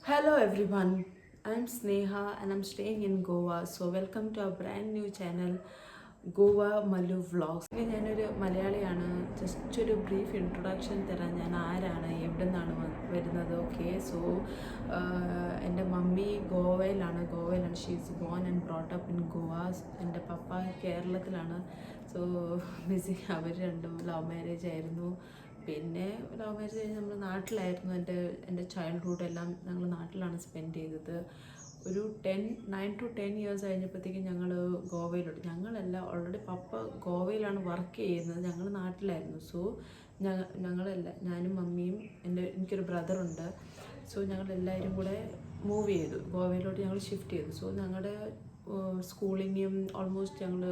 Hello everyone, I'm Sneha and I'm staying in Goa. So welcome to our brand new channel Goa Malu Vlogs. ഞാനൊരു മലയാളിയാണ്. Just ഒരു brief introduction തരാം. ഞാൻ ആരാണ്, എവിടെ നിന്നാണ് വരുന്നത്. ഓക്കെ, സോ എൻ്റെ മമ്മി ഗോവയിലാണ്. She's born and brought up in Goa. എൻ്റെ പപ്പ കേരളത്തിലാണ്. സോ അവർ രണ്ടും ലവ് മാരേജ് ആയിരുന്നു. പിന്നെ ലവ് മാരേജ് കഴിഞ്ഞ് നമ്മൾ നാട്ടിലായിരുന്നു. എൻ്റെ ചൈൽഡ്ഹുഡ് എല്ലാം ഞങ്ങൾ നാട്ടിലാണ് സ്പെൻഡ് ചെയ്തത്. ഒരു 9 to 10 ഇയേഴ്സ് കഴിഞ്ഞപ്പോഴത്തേക്കും ഞങ്ങൾ ഗോവയിലോട്ട്, ഞങ്ങളല്ല, ഓൾറെഡി പപ്പ ഗോവയിലാണ് വർക്ക് ചെയ്യുന്നത്, ഞങ്ങൾ നാട്ടിലായിരുന്നു. സോ ഞാനും മമ്മിയും എനിക്കൊരു ബ്രദറുണ്ട്. സോ ഞങ്ങളെല്ലാവരും കൂടെ മൂവ് ചെയ്തു, ഗോവയിലോട്ട് ഞങ്ങൾ ഷിഫ്റ്റ് ചെയ്തു. സോ ഞങ്ങളുടെ സ്കൂളിങ്ങും ഓൾമോസ്റ്റ് ഞങ്ങൾ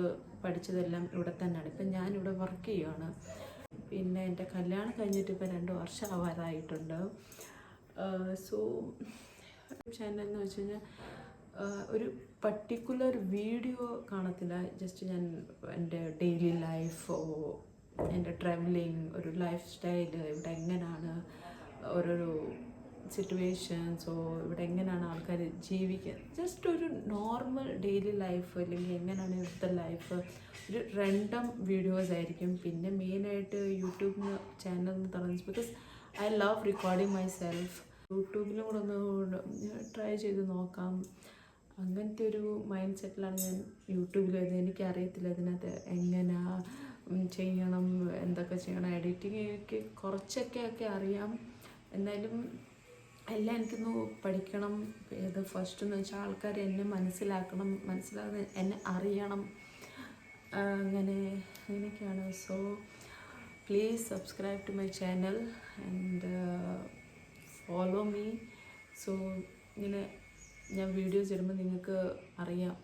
പഠിച്ചതെല്ലാം ഇവിടെ തന്നെയാണ്. ഇപ്പം ഞാനിവിടെ വർക്ക് ചെയ്യുകയാണ്. പിന്നെ എൻ്റെ കല്യാണം കഴിഞ്ഞിട്ട് ഇപ്പോൾ 2 വർഷം ആവാറായിട്ടുണ്ട്. സോ ചാനൽ എന്ന് വെച്ച് കഴിഞ്ഞാൽ ഒരു പർട്ടിക്കുലർ വീഡിയോ കാണത്തില്ല. ജസ്റ്റ് ഞാൻ എൻ്റെ ഡെയിലി ലൈഫ്, എൻ്റെ ട്രാവലിങ്, ഒരു ലൈഫ് സ്റ്റൈല്, ഇവിടെ എങ്ങനെയാണ് ഓരോരോ സിറ്റുവേഷൻസോ, ഇവിടെ എങ്ങനെയാണ് ആൾക്കാർ ജീവിക്കുക, ജസ്റ്റ് ഒരു നോർമൽ ഡെയിലി ലൈഫ്, അല്ലെങ്കിൽ എങ്ങനെയാണ് ഇവിടുത്തെ ലൈഫ്, ഒരു റാൻഡം വീഡിയോസ് ആയിരിക്കും. പിന്നെ മെയിനായിട്ട് യൂട്യൂബിന് ചാനൽ എന്ന് പറയുന്നത് because I love recording my self. യൂട്യൂബിലും കൂടെ ഒന്ന് ട്രൈ ചെയ്ത് നോക്കാം, അങ്ങനത്തെ ഒരു മൈൻഡ് സെറ്റിലാണ് ഞാൻ യൂട്യൂബിൽ വരുന്നത്. എനിക്കറിയത്തില്ല ഇതിനകത്ത് എങ്ങനെ ചെയ്യണം, എന്തൊക്കെ ചെയ്യണം. എഡിറ്റിംഗ് എനിക്ക് കുറച്ചൊക്കെ അറിയാം, എന്നാലും എല്ലാം എനിക്കൊന്ന് പഠിക്കണം. ഇത് ഫസ്റ്റ് എന്ന് വെച്ചാൽ ആൾക്കാർ എന്നെ മനസ്സിലാക്കുന്ന എന്നെ അറിയണം, അങ്ങനെയൊക്കെയാണ്. So please subscribe to my channel and follow me. So ഇങ്ങനെ ഞാൻ വീഡിയോസ് ഇടുമ്പോൾ നിങ്ങൾക്ക് അറിയാം